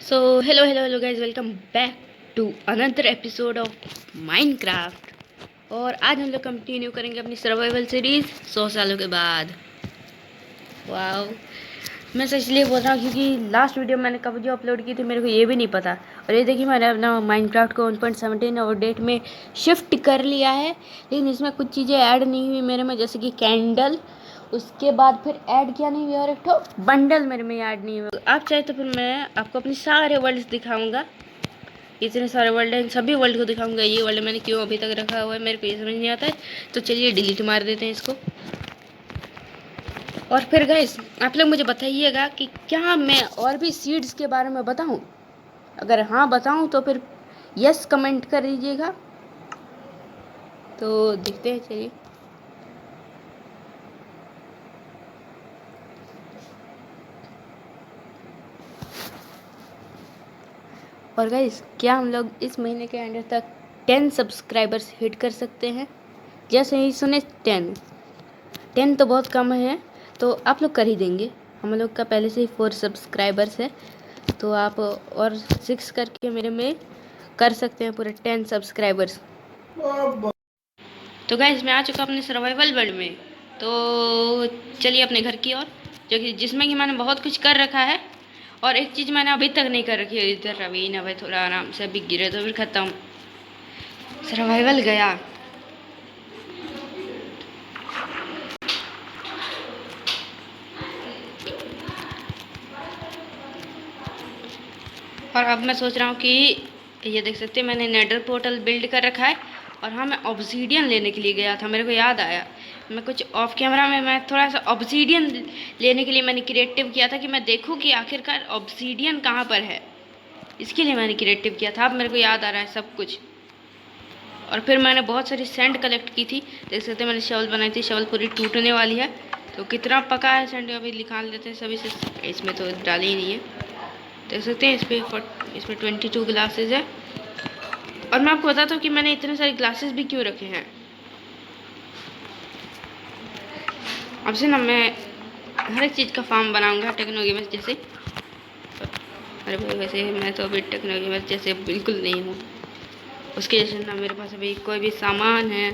So hello guys, welcome back to another episode of Minecraft. और आज हम लोग कंटिन्यू करेंगे अपनी सर्वाइवल सीरीज 100 सालों के बाद। वाओ, मैं सच इसलिए बोल रहा हूँ क्योंकि लास्ट वीडियो मैंने कब जो अपलोड की थी मेरे को ये भी नहीं पता। और ये देखिए, मैंने अपना माइनक्राफ्ट को 1.17 और डेट में शिफ्ट कर लिया है, लेकिन इसमें कुछ चीज़ें ऐड नहीं हुई मेरे में, जैसे कि कैंडल। उसके बाद फिर ऐड किया नहीं हुआ, और एक तो बंडल मेरे में ऐड नहीं हुआ। तो आप चाहे तो फिर मैं आपको अपने सारे वर्ल्ड्स दिखाऊंगा। इतने सारे वर्ल्ड हैं, सभी वर्ल्ड को दिखाऊंगा। ये वर्ल्ड मैंने क्यों अभी तक रखा हुआ है मेरे को ये समझ नहीं आता है। तो चलिए डिलीट मार देते हैं इसको। और फिर गाइस, आप लोग मुझे बताइएगा कि क्या मैं और भी सीड्स के बारे में बताऊं। अगर हाँ बताऊं तो फिर यस कमेंट कर दीजिएगा। तो देखते हैं, चलिए। और गाइस, क्या हम लोग इस महीने के एंड तक 10 सब्सक्राइबर्स हिट कर सकते हैं? जैसे ही सुने 10 तो बहुत कम है, तो आप लोग कर ही देंगे। हम लोग का पहले से ही 4 सब्सक्राइबर्स है, तो आप और 6 करके मेरे में कर सकते हैं पूरे 10 सब्सक्राइबर्स। तो गाइस, मैं आ चुका अपने सर्वाइवल वर्ल्ड में। तो चलिए अपने घर की ओर, जो कि जिसमें कि मैंने बहुत कुछ कर रखा है। और एक चीज़ मैंने अभी तक नहीं कर रखी है, इधर अभी ना भाई, थोड़ा आराम से, अभी गिरे तो फिर ख़त्म। सर्वाइवल गया। और अब मैं सोच रहा हूँ कि ये देख सकते हैं, मैंने नेडर पोर्टल बिल्ड कर रखा है। और हाँ, मैं ऑब्सीडियन लेने के लिए गया था, मेरे को याद आया। मैं कुछ ऑफ कैमरा में मैं थोड़ा सा ऑब्सीडियन लेने के लिए मैंने क्रिएटिव किया था कि मैं देखूँ कि आखिरकार ऑब्सीडियन कहाँ पर है। इसके लिए मैंने क्रिएटिव किया था। अब मेरे को याद आ रहा है सब कुछ। और फिर मैंने बहुत सारी सैंड कलेक्ट की थी, देख सकते हैं। मैंने शवल बनाई थी, शवल पूरी टूटने वाली है। तो कितना पका है सैंड अभी निकाल देते हैं सभी से। इसमें तो डाली ही नहीं है, देख सकते हैं। इसमें 22 ग्लासेस है। और मैं आपको बताता हूँ कि मैंने इतने सारे ग्लासेस भी क्यों रखे हैं। अब से ना मैं हर एक चीज़ का फार्म बनाऊंगा टेक्नोगेमस जैसे। अरे भाई, वैसे मैं तो अभी टेक्नोगेमस जैसे बिल्कुल नहीं हूँ। उसके जैसे ना मेरे पास अभी कोई भी सामान है,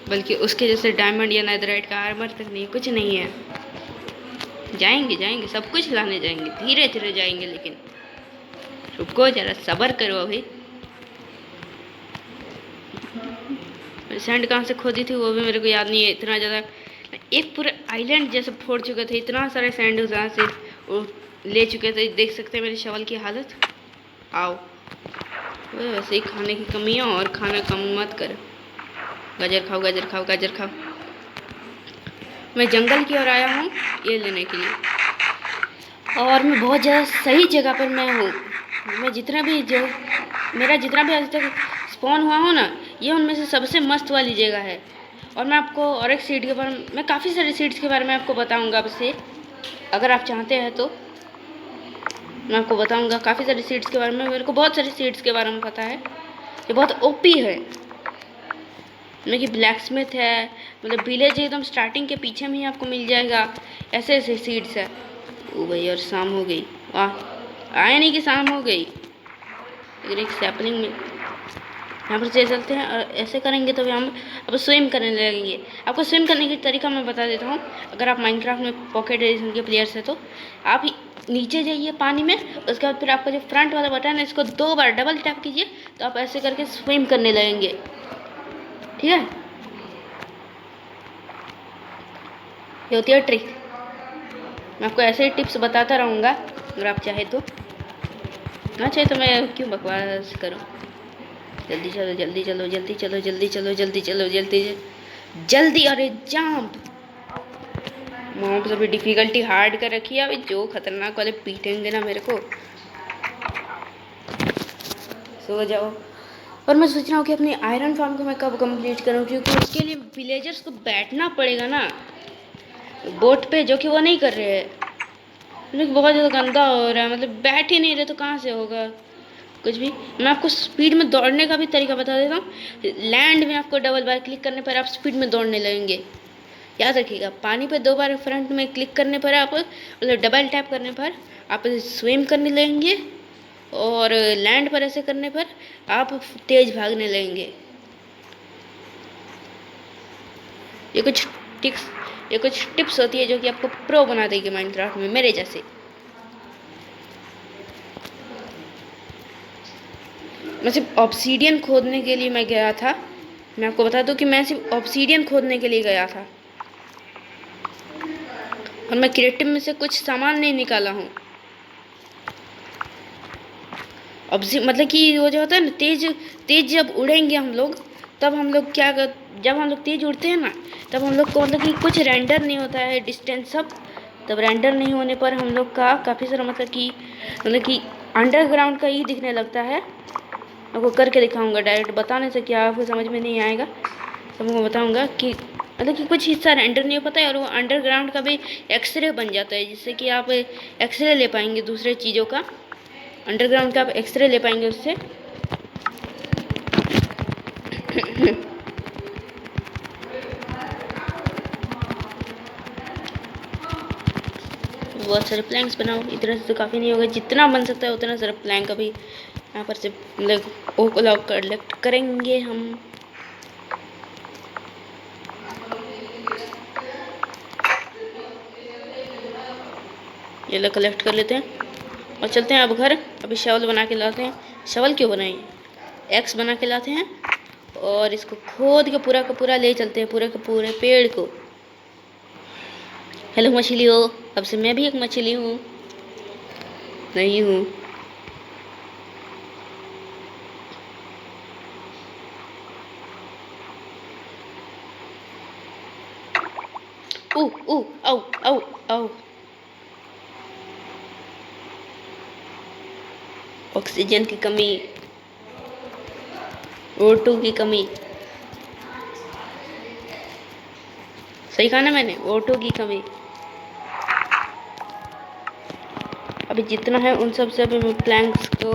बल्कि उसके जैसे डायमंड या नेदराइट का आर्मर तक नहीं, कुछ नहीं है। जाएंगे सब कुछ लाने जाएंगे, धीरे धीरे जाएंगे, लेकिन रुको जरा, सब्र करो अभी। सैंड कहाँ से खोदी थी वो भी मेरे को याद नहीं है। इतना ज़्यादा, एक पूरा आइलैंड जैसे फोड़ चुके थे, इतना सारे सैंड जहाँ से वो ले चुके थे। देख सकते हैं मेरे शवल की हालत। आओ, वैसे ही खाने की कमी है, और खाना कम मत कर। गाजर खाओ, गाजर खाओ, गाजर खाओ। मैं जंगल की ओर आया हूँ ये लेने के लिए, और मैं बहुत ज़्यादा सही जगह पर मैं हूँ। मैं मेरा जितना भी आज तक स्पॉन हुआ हो ना, ये उनमें से सबसे मस्त वाली जगह है। और मैं आपको और एक सीड के बारे में, मैं काफ़ी सारे सीड्स के बारे में आपको बताऊंगा आपसे, अगर आप चाहते हैं तो। मैं आपको बताऊंगा काफ़ी सारे सीड्स के बारे में। मेरे को बहुत सारे सीड्स के बारे में पता है, ये बहुत ओपी है। मतलब कि ब्लैक स्मिथ है, मतलब विलेज एकदम स्टार्टिंग के पीछे में ही आपको मिल जाएगा। ऐसे ऐसे सीड्स है। ओ भाई, और शाम हो गई। वाह, आए नहीं कि शाम हो गई। लेकिन एक सैपलिंग में यहाँ पर चलते हैं, और ऐसे करेंगे तो हम अब स्विम करने लगेंगे। आपको स्विम करने की तरीका मैं बता देता हूँ। अगर आप माइनक्राफ्ट में पॉकेट एडिशन के प्लेयर्स हैं तो आप नीचे जाइए पानी में। उसके बाद फिर आपका जो फ्रंट वाला बटन है, इसको 2 बार डबल टैप कीजिए, तो आप ऐसे करके स्विम करने लगेंगे। ठीक है, ये होती है ट्रिक। मैं आपको ऐसे ही टिप्स बताता रहूँगा, अगर आप चाहे तो। ना चाहे तो मैं क्यों बकवास करूँ। जल्दी चलो, जल्दी चलो, जल्दी चलो, जल्दी चलो, जल्दी चलो, जल्दी जल्दी। अरे जंप। वहाँ पर अभी डिफ़िकल्टी हार्ड कर रखी है। अभी जो खतरनाक वाले पीटेंगे ना मेरे को। सो जाओ। और मैं सोच रहा हूँ कि अपनी आयरन फार्म को मैं कब कंप्लीट करूँ, क्योंकि उसके लिए विलेजर्स को बैठना पड़ेगा ना बोट पे, जो कि वो नहीं कर रहे हैं। मतलब बहुत ज़्यादा गंदा हो रहा है, मतलब बैठ ही नहीं रहे तो कहाँ से होगा कुछ भी। मैं आपको स्पीड में दौड़ने का भी तरीका बता देता हूँ। लैंड में आपको डबल बार क्लिक करने पर आप स्पीड में दौड़ने लगेंगे। याद रखिएगा, पानी पे 2 बार फ्रंट में क्लिक करने पर आप, मतलब डबल टैप करने पर आप स्विम करने लगेंगे। और लैंड पर ऐसे करने पर आप तेज भागने लगेंगे। ये कुछ टिप्स होती है जो कि आपको प्रो बना देगी माइनक्राफ्ट में, मेरे जैसे। मैं सिर्फ ऑब्सीडियन खोदने के लिए मैं गया था। मैं आपको बता दूं कि मैं सिर्फ ऑब्सीडियन खोदने के लिए गया था और मैं क्रिएटिव में से कुछ सामान नहीं निकाला हूँ। मतलब कि वो जो होता है ना, तेज जब उड़ेंगे हम लोग, तब हम लोग जब हम लोग तेज उड़ते हैं ना, तब हम लोग को मतलब कि कुछ रेंडर नहीं होता है डिस्टेंस सब। तब रेंडर नहीं होने पर हम लोग का काफ़ी सारा मतलब कि अंडरग्राउंड का ही दिखने लगता है। आपको करके दिखाऊंगा, डायरेक्ट बताने से क्या आपको समझ में नहीं आएगा। सबको बताऊंगा कि मतलब कि कुछ हिस्सा रेंडर नहीं हो पाता है और वो अंडरग्राउंड का भी एक्सरे बन जाता है, जिससे कि आप एक्सरे ले पाएंगे दूसरे चीज़ों का। अंडरग्राउंड का आप एक्सरे ले पाएंगे उससे। बहुत सारे प्लैंक्स बनाओ, इतना से तो काफ़ी नहीं होगा, जितना बन सकता है उतना सारा प्लैंक अभी यहाँ पर से मतलब ओक लॉक कलेक्ट करेंगे हम। ये लोग कलेक्ट कर लेते हैं और चलते हैं अब घर। अभी शवल बना के लाते हैं। शवल क्यों बनाए, एक्स बना के लाते हैं और इसको खोद के पूरा का पूरा ले चलते हैं, पूरे के पूरे पेड़ को। हेलो मछली हो, अब से मैं भी एक मछली हूँ। नहीं हूँ। ओ आओ आओ आओ। ऑक्सीजन की कमी, O2 की कमी। सही कहा ना मैंने, O2 की कमी। अभी जितना है उन सब से अभी मैं प्लैंक्स को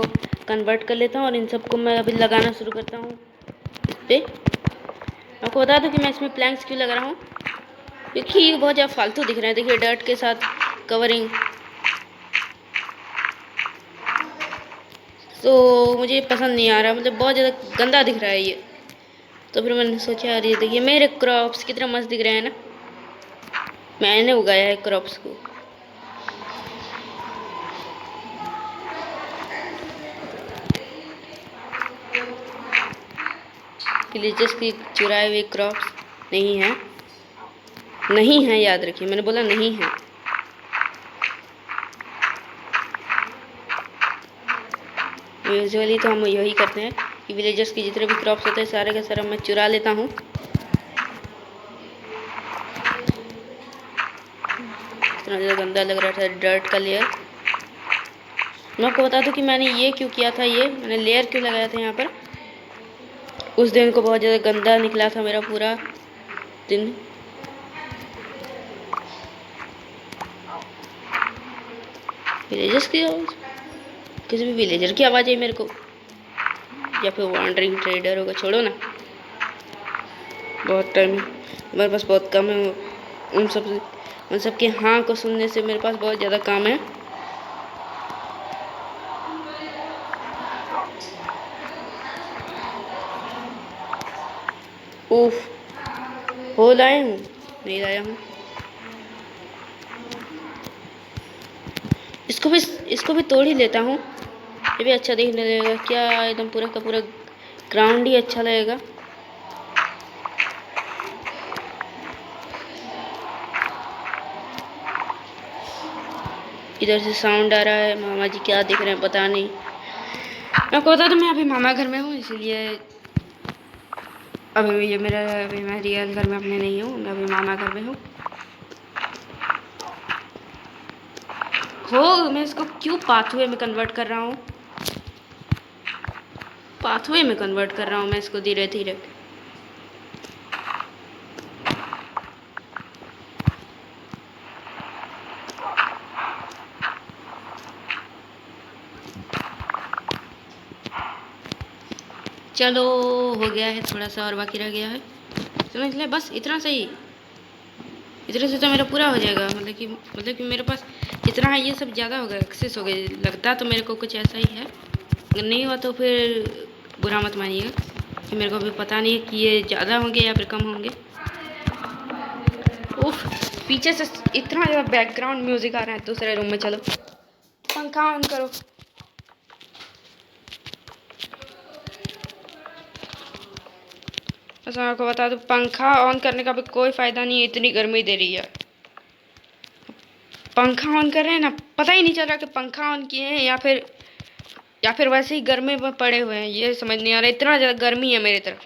कन्वर्ट कर लेता हूँ और इन सबको मैं अभी लगाना शुरू करता हूँ इस पर। आपको बता दूँ कि मैं इसमें प्लैंक्स क्यों लगा रहा हूँ, क्योंकि ये बहुत ज़्यादा फालतू दिख रहा है। देखिए डर्ट के साथ कवरिंग, तो मुझे पसंद नहीं आ रहा, मतलब बहुत ज़्यादा गंदा दिख रहा है ये। तो फिर मैंने सोचा यार ये देखिए मेरे क्रॉप्स कितना मस्त दिख रहे हैं ना, मैंने उगाया है क्रॉप्स को। विलेजेस की चुराए हुए क्रॉप्स नहीं है, याद रखिए मैंने बोला नहीं है। यूजुअली तो हम यही करते हैं कि विलेजर्स की जितने भी क्रॉप्स होते हैं सारे का सारा मैं चुरा लेता हूँ। इतना ज़्यादा गंदा लग रहा था डर्ट का लेयर। मैं आपको बता दूं कि मैंने ये क्यों किया था, मैंने लेयर क्यों लगाया था यहाँ पर। उस दिन को बहुत ज़्यादा गंदा निकला था मेरा पूरा दिन। विलेजर्स की आवाज़, किसी भी विलेजर की आवाज़ आई मेरे को, या फिर वॉन्डरिंग ट्रेडर होगा। छोड़ो ना, बहुत टाइम मेरे पास बहुत कम है। उन सब के हाँ को सुनने से मेरे पास बहुत ज़्यादा काम है। उफ, हो लाए हूँ, नहीं लाया हूँ। इसको भी तोड़ ही लेता हूँ, ये भी अच्छा दिखने लगेगा। क्या एकदम पूरा का पूरा ग्राउंड ही अच्छा लगेगा। इधर से साउंड आ रहा है, मामा जी क्या दिख रहे हैं पता नहीं। मैं आपको बता दूं मैं अभी मामा घर में हूँ, इसलिए अभी मैं रियल घर में अपने नहीं हूँ, मैं अभी मामा घर में हूँ। मैं इसको क्यों पाथवे में कन्वर्ट कर रहा हूँ, मैं इसको धीरे धीरे। चलो हो गया है, थोड़ा सा और बाकी रह गया है। चलो इसलिए बस इतना सही, इतने से तो मेरा पूरा हो जाएगा। मतलब कि मेरे पास जितना है ये सब ज़्यादा हो गया, एक्सेस हो गया लगता, तो मेरे को कुछ ऐसा ही है। अगर नहीं हुआ तो फिर बुरा मत मानिएगा कि मेरे को अभी पता नहीं है कि ये ज़्यादा होंगे या फिर कम होंगे। उफ, पीछे से इतना ज़्यादा बैकग्राउंड म्यूज़िक आ रहा है। दूसरे रूम में चलो, पंखा ऑन करो। बस मैं आपको बता दूँ, पंखा ऑन करने का भी कोई फ़ायदा नहीं है, इतनी गर्मी दे रही है। पंखा ऑन कर रहे हैं ना, पता ही नहीं चल रहा कि पंखा ऑन किए हैं या फिर वैसे ही गर्मी में पड़े हुए हैं। ये समझ नहीं आ रहा, इतना ज़्यादा गर्मी है मेरी तरफ।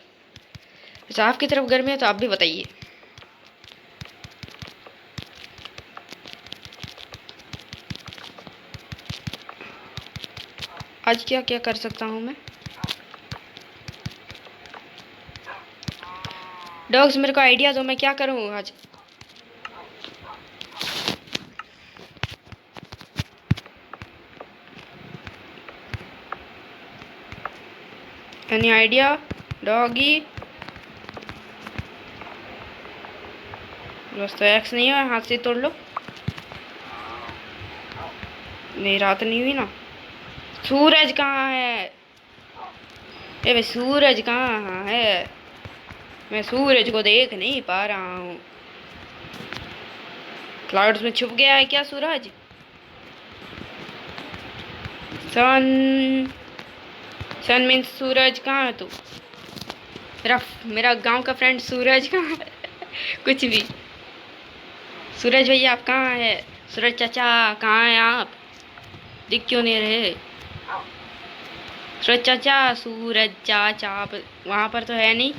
वैसे आपकी तरफ गर्मी है तो आप भी बताइए। आज क्या क्या कर सकता हूँ मैं? डॉग्स, मेरे को आइडिया दो, मैं क्या करूँ आज? Any idea doggy? बस तो एक्स नहीं है, हाथ से तोड़ लो। नहीं, रात नहीं हुई ना। सूरज कहाँ है? ए भाई, सूरज कहाँ है? मैं सूरज को देख नहीं पा रहा हूँ। क्लाउड्स में छुप गया है क्या सूरज? सन सन मीन्स सूरज, कहाँ है तू? मेरा गांव का फ्रेंड सूरज कहाँ है? कुछ भी। सूरज भैया आप कहाँ है? सूरज चाचा कहाँ हैं आप? दिख क्यों नहीं रहे? सूरज चाचा, सूरज चाचा आप वहाँ पर तो है नहीं।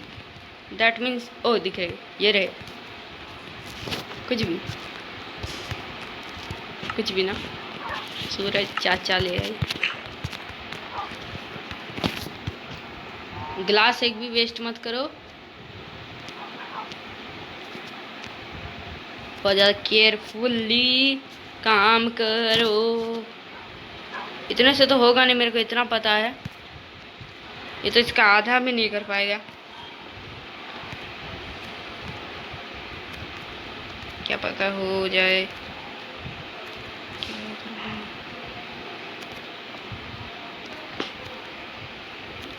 दैट मीन्स ओ दिख रहे, ये रहे। कुछ भी ना। सूरज चाचा ले आए। ग्लास एक भी वेस्ट मत करो। बहुत ज़्यादा केयरफुली काम करो। इतने से तो होगा नहीं, मेरे को इतना पता है। ये तो इसका आधा भी नहीं कर पाएगा। क्या पता हो जाए।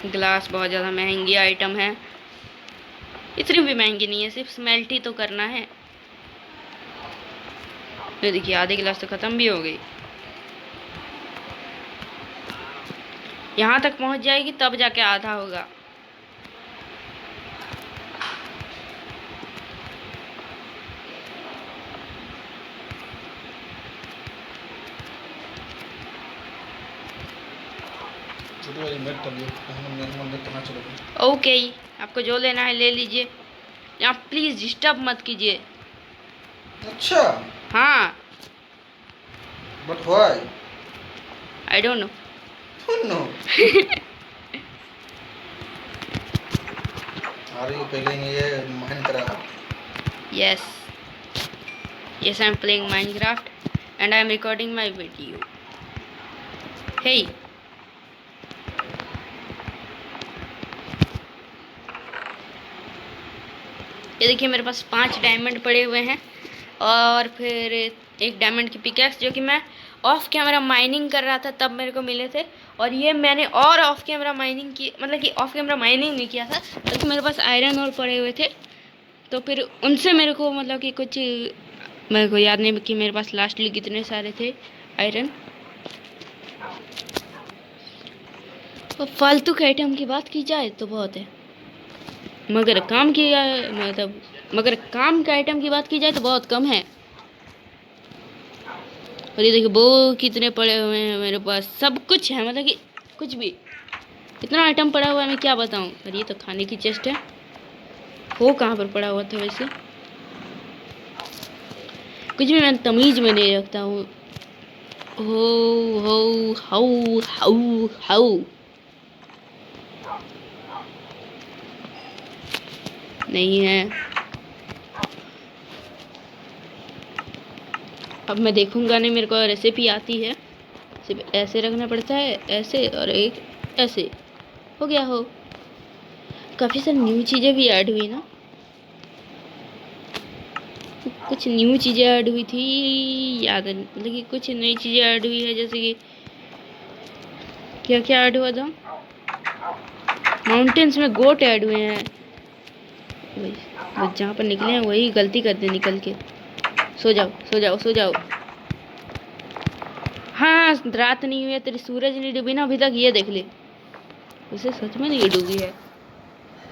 ग्लास बहुत ज़्यादा महंगी आइटम है। इतनी भी महंगी नहीं है, सिर्फ स्मेल्ट ही तो करना है। ये देखिए, आधी गिलास तो ख़त्म भी हो गई। यहाँ तक पहुँच जाएगी तब जाके आधा होगा। ओके, आपको जो लेना है ले लीजिए। यहाँ प्लीज़ डिस्टर्ब मत कीजिए। अच्छा। हाँ। But why? I don't know. Don't know. Are you playing a Minecraft? Yes. Yes, I'm playing Minecraft and I'm recording my video. Hey. ये देखिए, मेरे पास 5 डायमंड पड़े हुए हैं और फिर एक डायमंड की पिकैक्स जो कि मैं ऑफ कैमरा माइनिंग कर रहा था तब मेरे को मिले थे। और ये मैंने और ऑफ कैमरा माइनिंग की, मतलब कि ऑफ कैमरा माइनिंग नहीं किया था, क्योंकि मेरे पास आयरन और पड़े हुए थे। तो फिर उनसे मेरे को मतलब कि कुछ मेरे को याद नहीं कि मेरे पास लास्टली कितने सारे थे आयरन। और फालतू के आइटम की बात की जाए तो बहुत है, मगर काम के आइटम की बात की जाए तो बहुत कम है। और ये देखिए वो कितने पड़े हुए हैं मेरे पास, सब कुछ है, मतलब कि कुछ भी इतना आइटम पड़ा हुआ है मैं क्या बताऊं। और ये तो खाने की चेस्ट है। वो कहाँ पर पड़ा हुआ था वैसे? कुछ भी मैं तमीज में नहीं रखता हूँ। हो हाउ हाउ हाउ नहीं है। अब मैं देखूंगा नहीं, मेरे को रेसिपी आती है। सिर्फ ऐसे रखना पड़ता है, ऐसे और एक ऐसे, हो गया हो। काफ़ी सारी न्यू चीज़ें भी ऐड हुई ना, कुछ न्यू चीज़ें ऐड हुई थी, याद है, मतलब कि कुछ नई चीज़ें ऐड हुई है, जैसे कि क्या क्या ऐड हुआ था? माउंटेन्स में गोट ऐड हुए हैं। वही बस जहाँ पर निकले हैं वही गलती करते हैं निकल के। सो जाओ सो जाओ सो जाओ। हाँ रात नहीं हुई है, तेरी सूरज नहीं डूबी ना अभी तक, ये देख ले। उसे सच में नहीं डूबी है।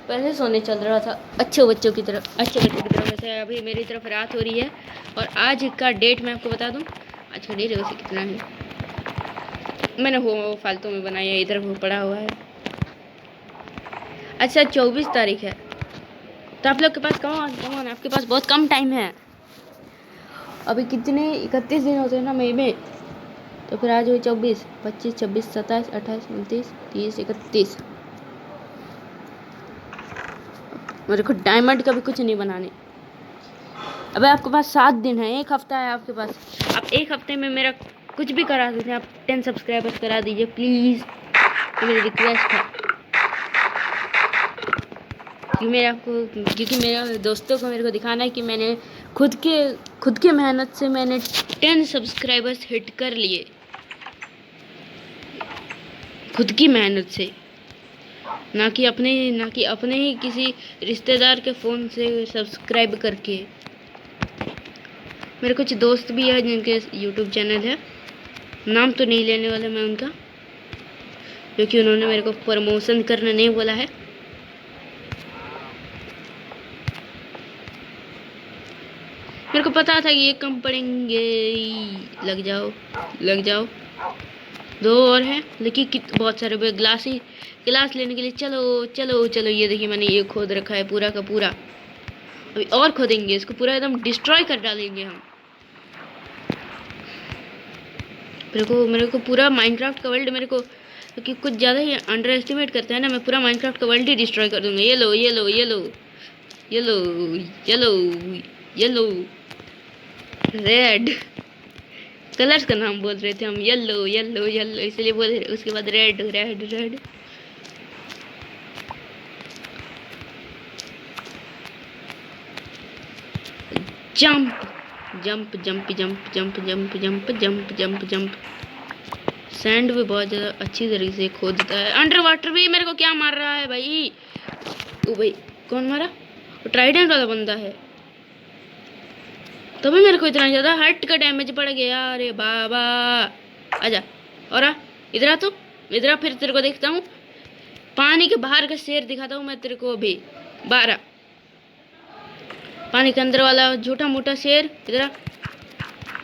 पहले सोने चल रहा था अच्छे बच्चों की तरफ, अच्छे बच्चों की तरफ। वैसे अभी मेरी तरफ रात हो रही है। और आज का डेट मैं आपको बता दूं, आज का डेट वैसे कितना है, मैंने वो फालतू में बनाया है, इधर वो पड़ा हुआ है। अच्छा 24 तारीख है, तो आप लोग के पास कम आपके पास बहुत कम टाइम है। अभी कितने 31 दिन होते हैं ना मई में, तो फिर आज हुई 24, 25, 26, 27, 28, 29, 30, 31। मेरे को डायमंड का भी कुछ नहीं बनाने। अबे आपके पास 7 दिन है, 1 हफ्ता है आपके पास। आप 1 हफ्ते में मेरा कुछ भी करा सकते हैं। आप 10 सब्सक्राइबर्स करा दीजिए प्लीज़, ये मेरी रिक्वेस्ट है। क्योंकि मेरे दोस्तों को मेरे को दिखाना है कि मैंने खुद के मेहनत से मैंने 10 सब्सक्राइबर्स हिट कर लिए, खुद की मेहनत से, ना कि अपने ही किसी रिश्तेदार के फ़ोन से सब्सक्राइब करके। मेरे कुछ दोस्त भी है जिनके यूट्यूब चैनल है, नाम तो नहीं लेने वाला मैं उनका, क्योंकि उन्होंने मेरे को प्रमोशन करना नहीं बोला है। मेरे को पता था कि ये कम पड़ेंगे। लग जाओ 2 और हैं, लेकिन बहुत सारे गिलास लेने के लिए। चलो ये देखिए मैंने ये खोद रखा है पूरा का पूरा। अभी और खोदेंगे इसको, पूरा एकदम डिस्ट्रॉय कर डालेंगे हम। मेरे को पूरा माइनक्राफ्ट का वर्ल्ड, मेरे को क्योंकि कुछ ज़्यादा ही अंडर एस्टिमेट करते हैं ना, मैं पूरा माइनक्राफ्ट का वर्ल्ड ही डिस्ट्रॉय कर दूंगा। येलो रेड कलर्स का नाम बोल रहे थे हम, येलो इसलिए बोल रहे। उसके बाद रेड जंप। सैंड भी बहुत ज़्यादा अच्छी तरीके से खोदता है। अंडर वाटर भी मेरे को क्या मार रहा है भाई? ओ भाई कौन मारा? वो ट्राइडेंट वाला बंदा है, तभी मेरे को इतना ज़्यादा हार्ट का डैमेज पड़ गया। अरे बाबा आजा और आ इधर आ, तो इधर आ, फिर तेरे को देखता हूँ। पानी के बाहर का शेर दिखाता हूँ मैं तेरे को अभी। 12 पानी के अंदर वाला झूठा मोटा शेर, इधर आ।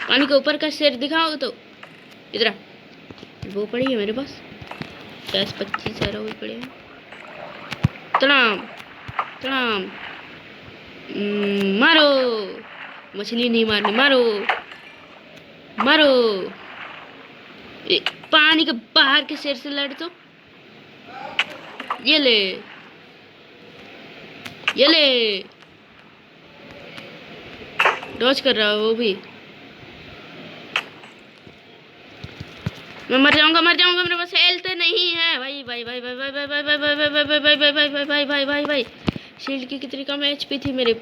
पानी के ऊपर का शेर दिखाओ तो इधर आ। वो पड़ी है मेरे पास, 25 सारा वो पड़े हैं। तड़ाम मारो, मछली नहीं मारनी, मारो। पानी के बाहर के शेर से लड़, तो ये ले डॉज कर रहा है वो भी। मैं मर जाऊंगा, मेरे पास हेल्थ नहीं है भाई। शील्ड की कितनी कम एचपी थी मेरे।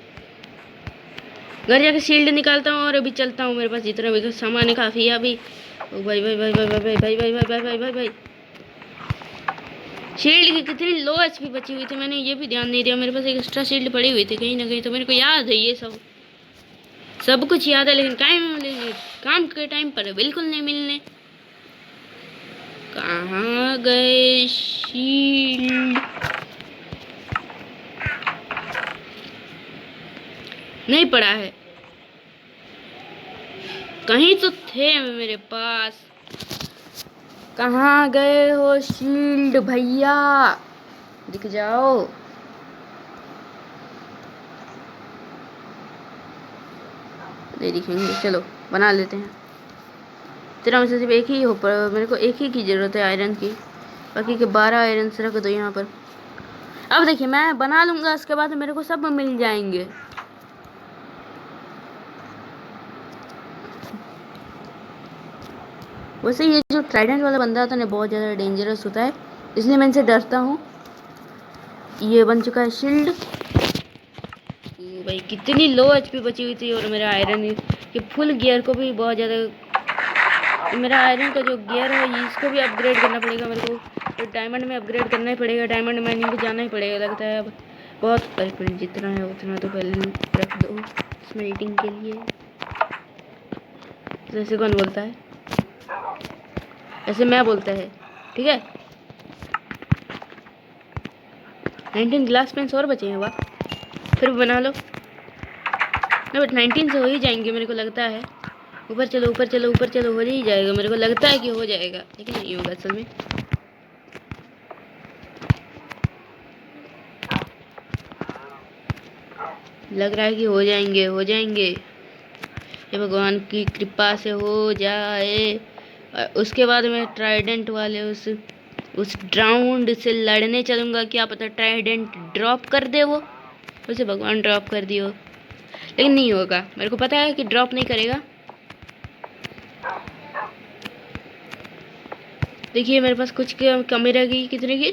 घर जाके शील्ड निकालता हूँ और अभी चलता हूँ। मेरे पास जितना भी सामान है काफ़ी है अभी। ओ भाई शील्ड की कितनी लो एचपी बची हुई थी, मैंने ये भी ध्यान नहीं दिया। मेरे पास एक एक्स्ट्रा शील्ड पड़ी हुई थी कहीं ना कहीं, तो मेरे को याद है। ये सब कुछ याद है, लेकिन काम के टाइम पर बिल्कुल नहीं मिलने। कहाँ गए शील्ड? नहीं पड़ा है, कहीं तो थे मेरे पास। कहाँ गए हो शील्ड भैया? दिख जाओ। नहीं दिखेंगे, चलो बना लेते हैं। तेरा में से सिर्फ एक ही हो, पर मेरे को एक ही की ज़रूरत है आयरन की। बाकी के 12 आयरन रख दो यहाँ पर। अब देखिए मैं बना लूँगा, उसके बाद मेरे को सब मिल जाएंगे। वैसे ये जो ट्राइडेंट वाला बंदा होता है ना, बहुत ज़्यादा डेंजरस होता है, इसलिए मैं इनसे डरता हूँ। ये बन चुका है शील्ड। भाई कितनी लो एचपी बची हुई थी, और मेरा आयरन के फुल गियर को भी बहुत ज़्यादा मेरा आयरन का जो गियर है इसको भी अपग्रेड करना पड़ेगा मेरे को, तो डायमंड में अपग्रेड करना ही पड़ेगा, डायमंड माइनिंग पे जाना ही पड़ेगा लगता है अब। बहुत अरे जितना है उतना तो पहले रख दो स्मेल्टिंग के लिए। जैसे कौन बोलता है, ऐसे मैं बोलता है, ठीक है। 19 ग्लास पेंस और बचे हैं, वाह, फिर बना लो। नहीं बट 19 से हो ही जाएंगे मेरे को लगता है। ऊपर चलो ऊपर चलो ऊपर चलो, हो ही जाएगा, मेरे को लगता है कि हो जाएगा, लेकिन नहीं होगा असल में। लग रहा है कि हो जाएंगे हो जाएंगे, ये भगवान की कृपा से हो जाए। उसके बाद मैं ट्राइडेंट वाले उस ड्राउंड से लड़ने चलूँगा, क्या पता ट्राइडेंट ड्रॉप कर दे वो, उसे भगवान ड्रॉप कर दियो, लेकिन नहीं होगा, मेरे को पता है कि ड्रॉप नहीं करेगा। देखिए मेरे पास कुछ कमी रह गई, कितने की,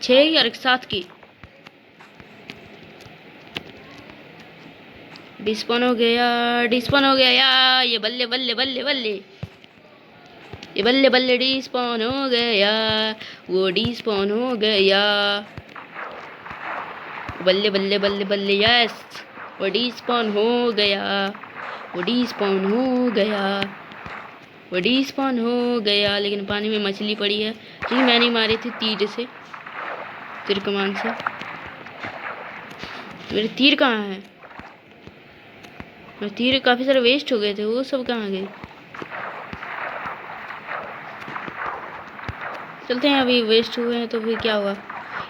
6 और 7 की। डिस्पॉन हो गया या ये बल्ले बल्ले बल्ले बल्ले, ये बल्ले बल्ले डिस्पॉन हो गया, वो डिस्पॉन हो गया, बल्ले बल्ले बल्ले बल्ले, यस वो डिस्पॉन हो गया, वो डिस्पॉन हो गया, वो डिस्पॉन हो गया। लेकिन पानी में मछली पड़ी है, क्योंकि मैंने मारी थी तीर से, तीर कमान से। मेरे तीर कहाँ है, मेरे तीर काफ़ी सारे वेस्ट हो गए थे, वो सब कहाँ गए। चलते हैं, अभी वेस्ट हुए हैं तो फिर क्या हुआ,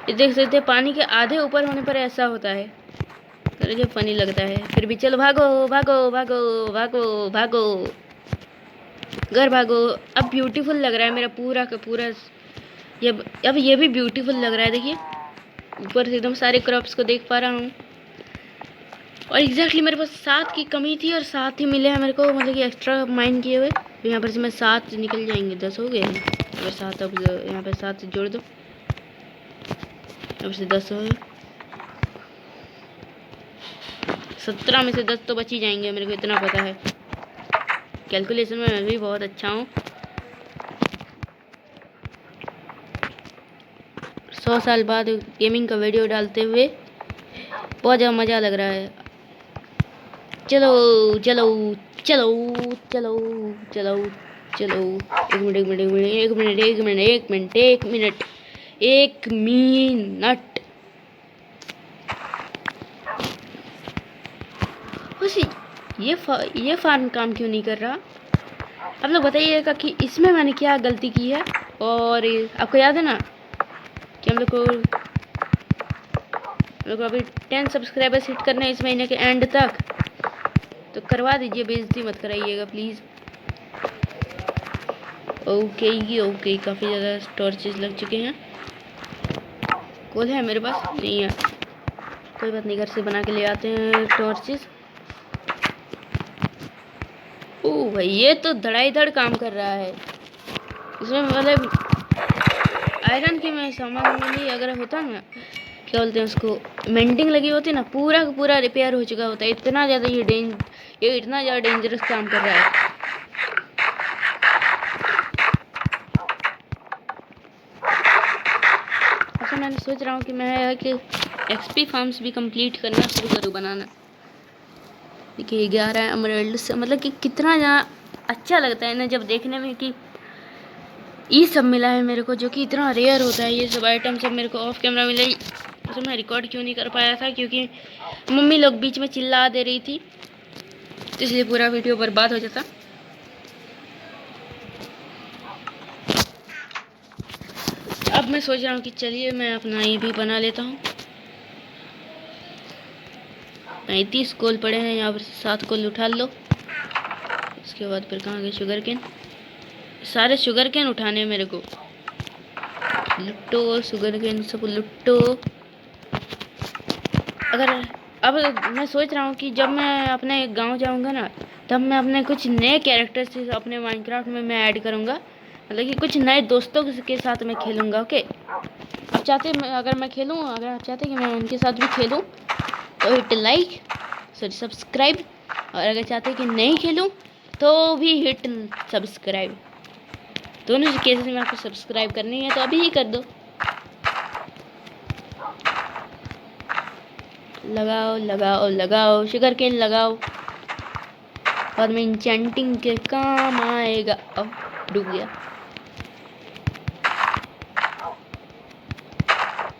ये देख सकते हैं पानी के आधे ऊपर होने पर ऐसा होता है, अरे जो फनी लगता है। फिर भी चलो भागो भागो भागो भागो भागो, घर भागो। अब ब्यूटीफुल लग रहा है मेरा पूरा का पूरा, ये अब ये भी ब्यूटीफुल लग रहा है। देखिए ऊपर से एकदम सारे क्रॉप्स को देख पा रहा हूँ, और एग्जैक्टली मेरे पास 7 की कमी थी और 7 ही मिले हैं मेरे को, मतलब कि एक्स्ट्रा माइन किए हुए। तो यहाँ पर से मैं 7 निकल जाएंगे, 10 हो गए हैं, अगर 7 अब यहाँ पर 7 जोड़ दो, अब से 10 हो गए, 17 में से 10 तो बच ही जाएंगे, मेरे को इतना पता है। कैलकुलेशन में मैं भी बहुत अच्छा हूँ। 100 साल बाद गेमिंग का वीडियो डालते हुए बहुत ज़्यादा मज़ा लग रहा है। चलो चलो चलो चलो चलो चलो, एक मिनट एक मिनट एक मिनट एक मिनट एक मिनट एक मिनट एक मिनट, ये फार्म काम क्यों नहीं कर रहा? आप लोग बताइएगा कि इसमें मैंने क्या गलती की है। और आपको याद है ना कि हम लोग को अभी 10 सब्सक्राइबर्स हिट करने इस महीने के एंड तक, तो करवा दीजिए, बेइज्जती मत कराइएगा प्लीज़। ओके काफ़ी ज़्यादा टॉर्चेस लग चुके हैं। कोल है मेरे पास? नहीं है, कोई बात नहीं, घर से बना के ले आते हैं टॉर्चेस। ओह भाई ये तो धड़ाई-धड़ काम कर रहा है, इसमें मतलब आयरन की मैं समझ नहीं, अगर होता ना क्या बोलते हैं उसको, मेंटिंग लगी होती ना, पूरा का पूरा रिपेयर हो चुका होता है। इतना ज़्यादा ये इतना ज़्यादा डेंजरस काम कर रहा है। अच्छा मैंने सोच रहा हूँ कि मैं कि एक्सपी फार्म्स भी कंप्लीट करना शुरू करूँ बनाना। देखिए 11 एमराल्ड से, मतलब कि कितना ज़्यादा अच्छा लगता है ना जब देखने में कि ये सब मिला है मेरे को, जो कि इतना रेयर होता है। ये सब आइटम सब मेरे को ऑफ कैमरा मिला, तो मैं रिकॉर्ड क्यों नहीं कर पाया था, क्योंकि मम्मी लोग बीच में चिल्ला दे रही थी, तो इसलिए पूरा वीडियो बर्बाद हो जाता। अब मैं सोच रहा हूँ कि चलिए मैं अपना ये भी बना लेता हूँ। 35 कोल पड़े हैं यहाँ पर, 7 कोल उठा लो। उसके बाद फिर कहाँ गए शुगर केन, सारे शुगर केन उठाने मेरे को, लुट्टो शुगर केन सब लुट्टो। अगर अब मैं सोच रहा हूँ कि जब मैं अपने गांव जाऊँगा ना, तब मैं अपने कुछ नए कैरेक्टर्स अपने माइनक्राफ्ट में मैं ऐड करूँगा, मतलब कि कुछ नए दोस्तों के साथ मैं खेलूँगा। ओके, आप चाहते अगर मैं खेलूँ, अगर आप चाहते कि मैं उनके साथ भी खेलूँ तो हिट लाइक, सॉरी सब्सक्राइब, और अगर चाहते कि नहीं खेलूँ तो भी हिट सब्सक्राइब। दोनों केसेस में आपको सब्सक्राइब करनी है तो अभी ही कर दो। लगाओ लगाओ लगाओ, शुगर केन लगाओ, और में इंचेंटिंग के काम आएगा। अब डूब गया।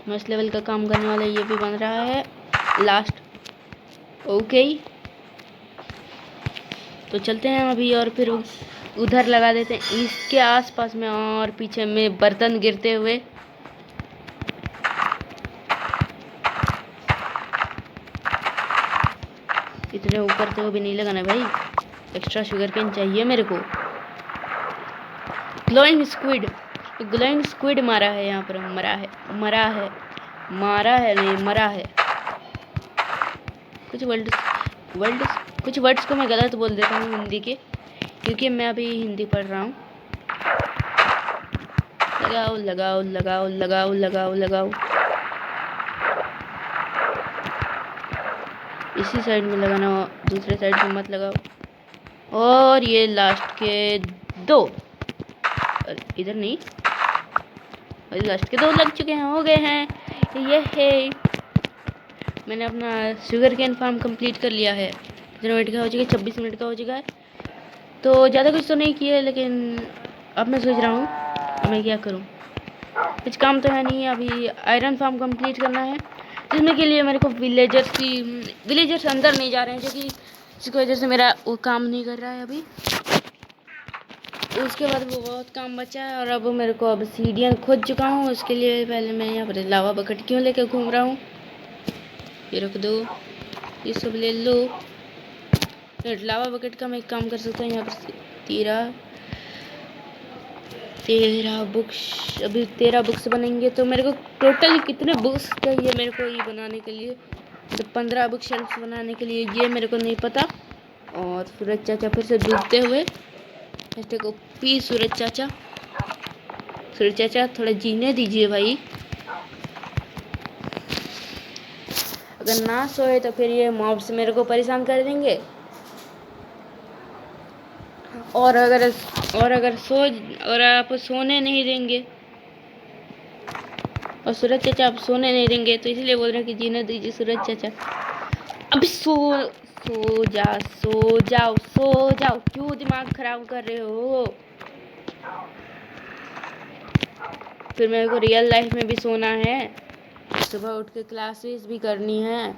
मस्त लेवल का काम करने वाला ये भी बन रहा है लास्ट। ओके, तो चलते हैं अभी और फिर उधर लगा देते हैं इसके आसपास में, और पीछे में बर्तन गिरते हुए। इतने ऊपर तो भी नहीं लगाना भाई, एक्स्ट्रा शुगर केन चाहिए मेरे को। ग्लोइंग स्क्विड, ग्लोइंग स्क्विड मारा है यहाँ पर। मरा है नहीं, मरा है। कुछ वर्ड्स को मैं गलत बोल देता हूँ हिंदी के, क्योंकि मैं अभी हिंदी पढ़ रहा हूँ। लगाओ लगाओ लगाओ लगाओ लगाओ लगाओ, इसी साइड में लगाना, दूसरे साइड में मत लगाओ। और ये लास्ट के 2, इधर नहीं, और लास्ट के 2 लग चुके हैं, हो गए हैं। ये है, मैंने अपना शुगर केन फार्म कंप्लीट कर लिया है। कितने मिनट का हो चुका है? 26 मिनट का हो चुका है। तो ज़्यादा कुछ तो नहीं किया है, लेकिन अब मैं सोच रहा हूँ अब मैं क्या करूँ। कुछ काम तो है नहीं, अभी आयरन फार्म कंप्लीट करना है, जिसमें के लिए मेरे को विलेजर्स अंदर नहीं जा रहे हैं, जो कि जिसकी वजह से मेरा वो काम नहीं कर रहा है अभी। उसके बाद वो बहुत काम बचा है, और अब मेरे को अब सीढ़ियाँ खोद चुका हूँ। उसके लिए पहले मैं यहाँ पर लावा बकेट क्यों लेकर घूम रहा हूँ। ये रख दो, ये सब ले लो। लावा बकेट का मैं एक काम कर सकता हूँ, यहाँ पर 13 बुक्स, अभी 13 बुक्स बनेंगे। तो मेरे को टोटल कितने बुक्स चाहिए मेरे को ये बनाने के लिए, तो 15 बुक शेल्फ बनाने के लिए, ये मेरे को नहीं पता। और सूरज चाचा फिर से डूबते हुए, को पी सूरज चाचा थोड़ा जीने दीजिए भाई। अगर ना सोए तो फिर ये मॉब्स मेरे को परेशान कर देंगे। और अगर आप सोने नहीं देंगे, और सूरज चाचा आप सोने नहीं देंगे, तो इसलिए बोल रहे हैं कि जीने दीजिए सूरज चाचा। अब सो जाओ, क्यों दिमाग खराब कर रहे हो। फिर मेरे को रियल लाइफ में भी सोना है, सुबह उठ के क्लासेस भी करनी है।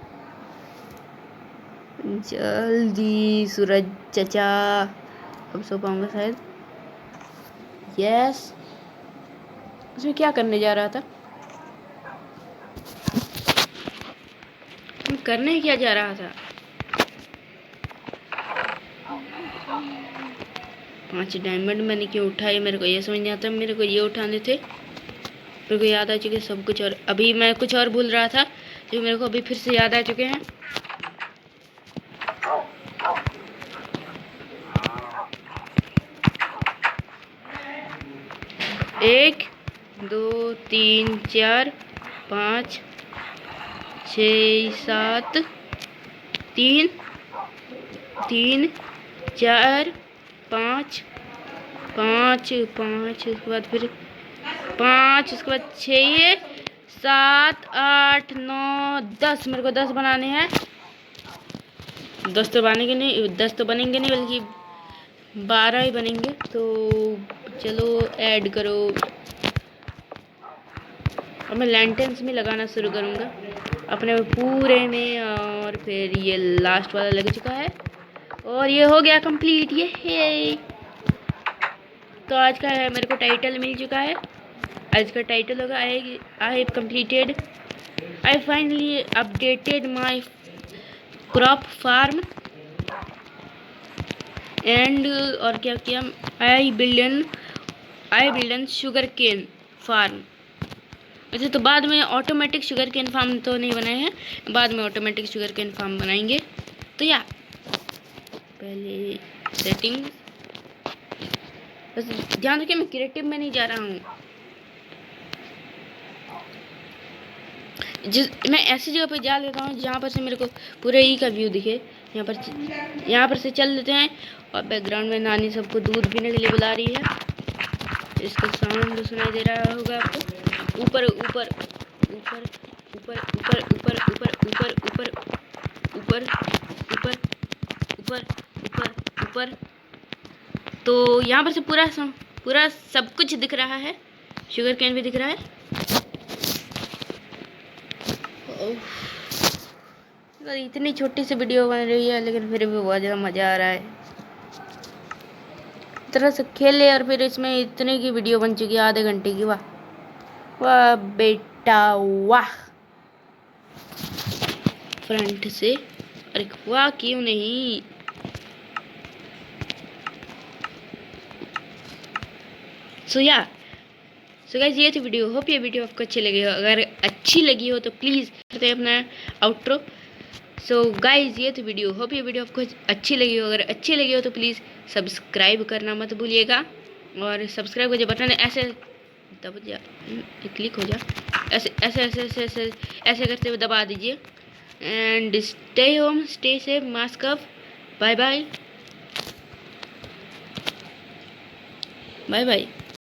जल्दी सूरज चाचा, अब सो पाऊंगा शायद। यस, उसमें क्या करने जा रहा था, करने क्या जा रहा था। 5 डायमंड मैंने क्यों उठाए, मेरे को ये समझ नहीं आता। मेरे को ये उठाने थे, मेरे को याद आ चुके सब कुछ, और अभी मैं कुछ और भूल रहा था जो मेरे को अभी फिर से याद आ चुके हैं। एक, 2, 3, 4, 5, 6, 7, 3, 4, 5, 5, उसके बाद फिर 5, उसके बाद 6, 7, 8, 9, 10। मेरे को 10 बनाने हैं। 10 तो बनेंगे नहीं, बल्कि 12 ही बनेंगे। तो चलो ऐड करो। अब मैं लैंटर्न्स में लगाना शुरू करूँगा अपने पूरे में, और फिर ये लास्ट वाला लग चुका है, और ये हो गया कंप्लीट। ये है, तो आज का मेरे को टाइटल मिल चुका है। आज का टाइटल होगा I have completed, I finally updated my crop farm and, और क्या किया, आई बिल्डन शुगर केन फार्म। वैसे तो बाद में ऑटोमेटिक शुगर केन फार्म तो नहीं बनाए हैं, बाद में ऑटोमेटिक शुगर केन फार्म बनाएंगे। तो या पहले सेटिंग, बस ध्यान रखिए मैं क्रिएटिव में नहीं जा रहा हूँ। मैं ऐसी जगह पे जा लेता हूँ जहाँ पर से मेरे को पूरे ई का व्यू दिखे। यहाँ पर से चल लेते हैं, और बैकग्राउंड में नानी सबको दूध पीने के लिए बुला रही है। इसका साउंड सुनाई दे रहा होगा आपको। ऊपर ऊपर ऊपर ऊपर ऊपर ऊपर ऊपर ऊपर ऊपर ऊपर ऊपर ऊपर ऊपर ऊपर। तो यहाँ पर से पूरा सब कुछ दिख रहा है। शुगर कैन भी दिख रहा है। तो इतनी छोटी सी वीडियो बन रही है लेकिन फिर भी बहुत ज़्यादा मज़ा आ रहा है। इस तरह से खेले और फिर इसमें इतने की वीडियो बन चुकी है, आधे घंटे की। वाह वाह बेटा वाह। फ्रंट से, अरे वाह क्यों नहीं। सो गाइस ये थी वीडियो। होप ये वीडियो आपको अच्छी लगी हो। अगर अच्छी लगी हो तो प्लीज़ करते हैं अपना आउट्रो। सो गाइस ये थी वीडियो। होप ये वीडियो आपको अच्छी लगी हो। अगर अच्छी लगी हो तो प्लीज़ सब्सक्राइब करना मत भूलिएगा। और सब्सक्राइब का जो बटन है ऐसे दब जा, क्लिक हो जा, ऐसे ऐसे ऐसे ऐसे ऐसे ऐसे करते हुए दबा दीजिए। And stay home, stay safe, mask up. Bye bye bye bye.